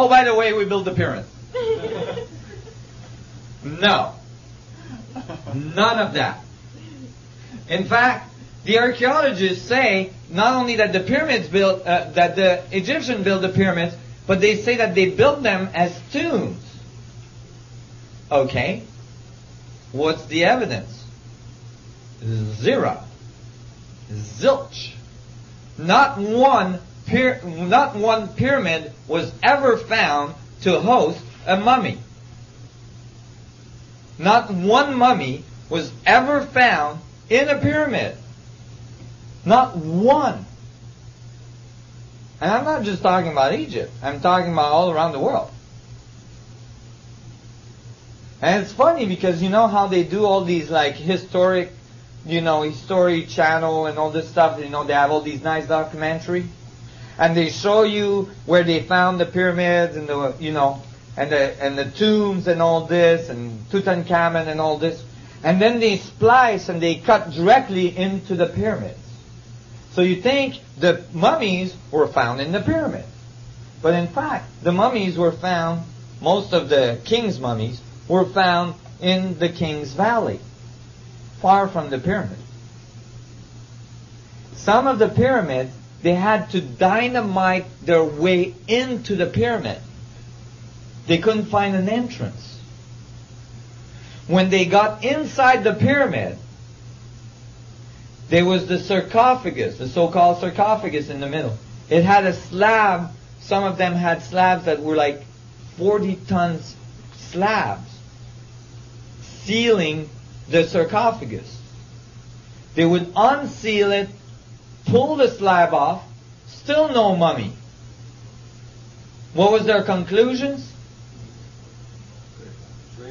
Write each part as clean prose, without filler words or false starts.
oh, by the way, we built the pyramids. No. None of that. In fact, the archaeologists say not only that the pyramids built, that the Egyptians built the pyramids, but they say that they built them as tombs. Okay. What's the evidence? Zero. Zilch. Not one pyramid was ever found to host a mummy. Not one mummy was ever found in a pyramid. Not one. And I'm not just talking about Egypt. I'm talking about all around the world. And it's funny because you know how they do all these like historic, History Channel and all this stuff. They have all these nice documentaries. And they show you where they found the pyramids and the tombs and all this and Tutankhamun and all this. And then they splice and they cut directly into the pyramids. So you think the mummies were found in the pyramids. But in fact, the mummies were found, most of the king's mummies, were found in the King's Valley, far from the pyramid. Some of the pyramids, they had to dynamite their way into the pyramid. They couldn't find an entrance. When they got inside the pyramid, there was the sarcophagus, the so-called sarcophagus in the middle. It had a slab. Some of them had slabs that were like 40 tons slabs sealing the sarcophagus. They would unseal it, pull the slab off, still no mummy. What was their conclusions?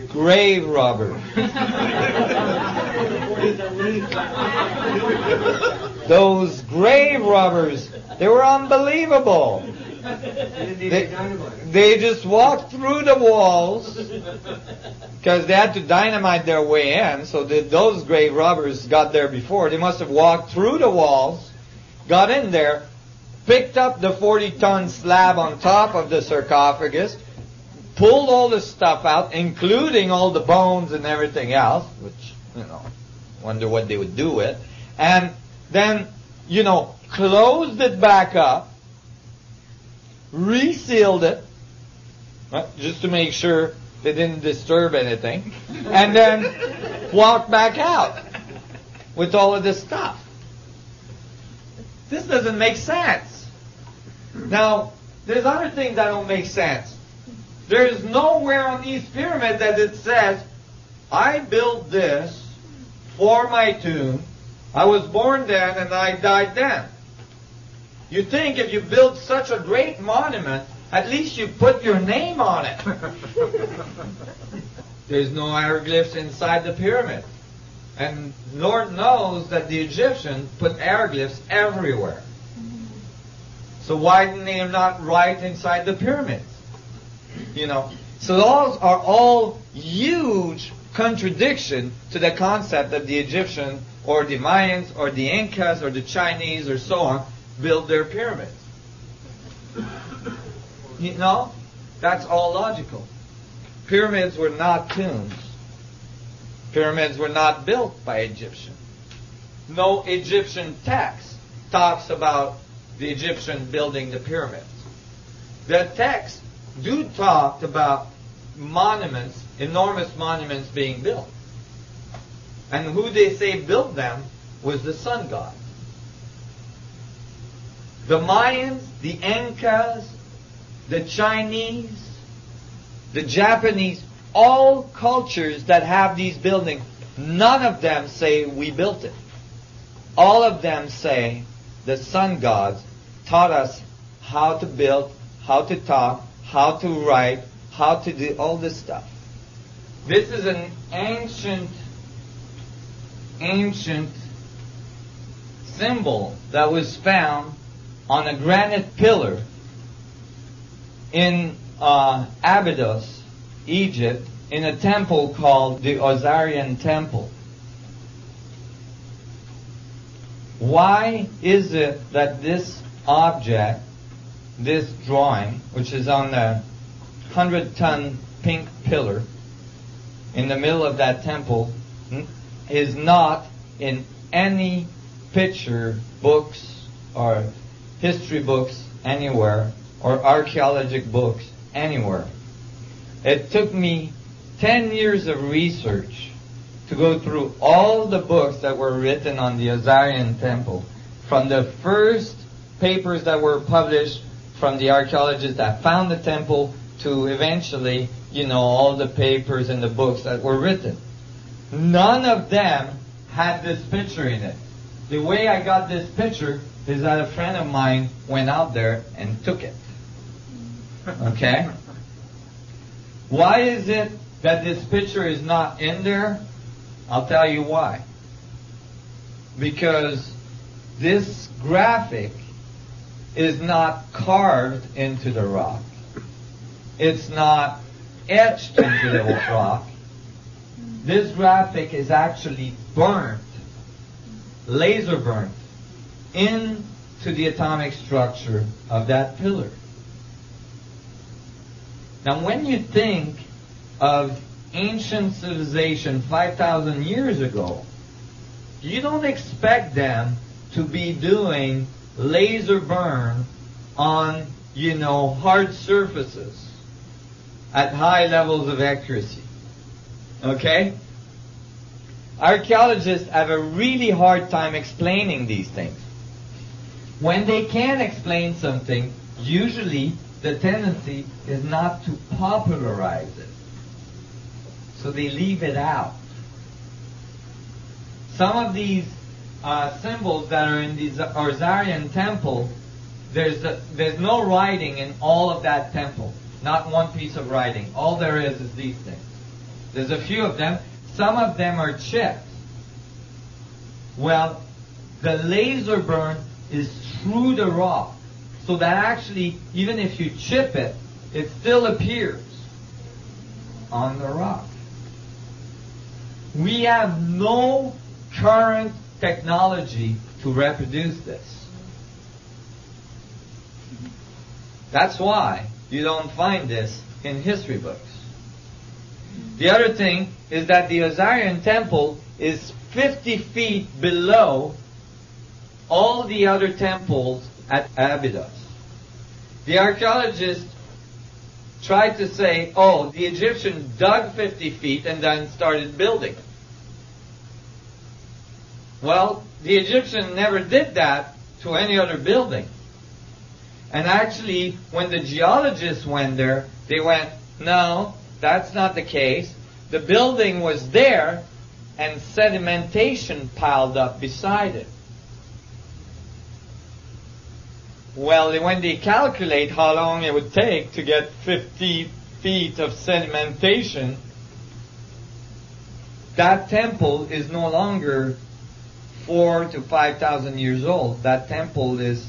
Grave robbers. Those grave robbers, they were unbelievable. They just walked through the walls because they had to dynamite their way in. So those grave robbers got there before. They must have walked through the walls, got in there, picked up the 40-ton slab on top of the sarcophagus, pulled all the stuff out, including all the bones and everything else, which, wonder what they would do with, and then, closed it back up, resealed it, just to make sure they didn't disturb anything, and then walked back out with all of this stuff. This doesn't make sense. Now, there's other things that don't make sense. There is nowhere on these pyramids that it says, I built this for my tomb. I was born then and I died then. You think if you build such a great monument, at least you put your name on it. There's no hieroglyphs inside the pyramid. And Lord knows that the Egyptians put hieroglyphs everywhere. So why didn't they not write inside the pyramids? So those are all huge contradiction to the concept that the Egyptian or the Mayans or the Incas or the Chinese or so on built their pyramids. That's all logical. Pyramids were not tombs. Pyramids were not built by Egyptians. No Egyptian text talks about the Egyptian building the pyramids. The text do talk about monuments, enormous monuments being built. And who they say built them was the sun god. The Mayans, the Incas, the Chinese, the Japanese, all cultures that have these buildings, none of them say we built it. All of them say the sun gods taught us how to build, how to talk, how to write, how to do all this stuff. This is an ancient symbol that was found on a granite pillar in Abydos, Egypt, in a temple called the Osirian Temple. Why is it that this object, this drawing, which is on the 100-ton pink pillar in the middle of that temple is not in any picture books or history books anywhere or archaeological books anywhere. It took me 10 years of research to go through all the books that were written on the Azarian temple, from the first papers that were published from the archaeologists that found the temple to eventually, all the papers and the books that were written. None of them had this picture in it. The way I got this picture is that a friend of mine went out there and took it. Okay? Why is it that this picture is not in there? I'll tell you why. Because this graphic is not carved into the rock. It's not etched into the rock. This graphic is actually burnt, laser burnt, into the atomic structure of that pillar. Now, when you think of ancient civilization 5,000 years ago, you don't expect them to be doing laser burn on, hard surfaces at high levels of accuracy. Okay? Archaeologists have a really hard time explaining these things. When they can explain something, usually the tendency is not to popularize it. So they leave it out. Some of these symbols that are in the Azarian temple, there's no writing in all of that temple. Not one piece of writing. All there is these things. There's a few of them. Some of them are chipped. Well, the laser burn is through the rock. So that actually, even if you chip it, it still appears on the rock. We have no current technology to reproduce this. That's why you don't find this in history books. The other thing is that the Azarian temple is 50 feet below all the other temples at Abydos. The archaeologists tried to say, the Egyptians dug 50 feet and then started building. Well, the Egyptians never did that to any other building. And actually, when the geologists went there, they went, no, that's not the case. The building was there, and sedimentation piled up beside it. Well, when they calculate how long it would take to get 50 feet of sedimentation, that temple is no longer 4,000 to 5,000 years old. That temple is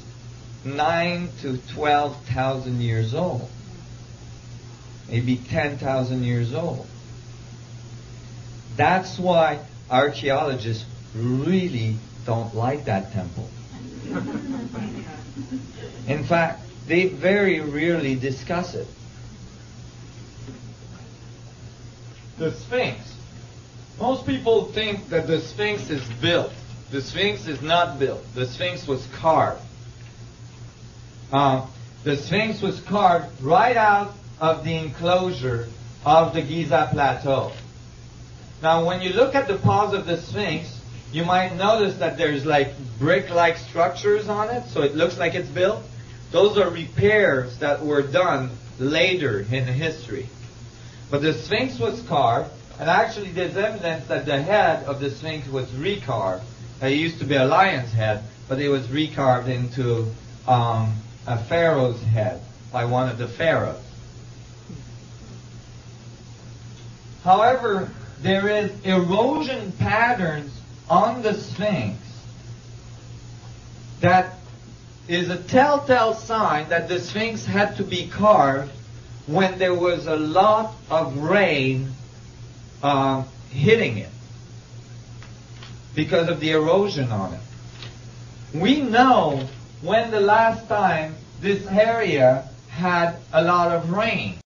9,000 to 12,000 years old. Maybe 10,000 years old. That's why archaeologists really don't like that temple. In fact, they very rarely discuss it. The Sphinx. Most people think that the Sphinx is built. The Sphinx is not built. The Sphinx was carved. The Sphinx was carved right out of the enclosure of the Giza Plateau. Now, when you look at the paws of the Sphinx, you might notice that there's like brick-like structures on it, so it looks like it's built. Those are repairs that were done later in history. But the Sphinx was carved, and actually there's evidence that the head of the Sphinx was recarved. It used to be a lion's head, but it was recarved into a pharaoh's head by one of the pharaohs. However, there is erosion patterns on the Sphinx that is a telltale sign that the Sphinx had to be carved when there was a lot of rain hitting it because of the erosion on it. We know when the last time this area had a lot of rain.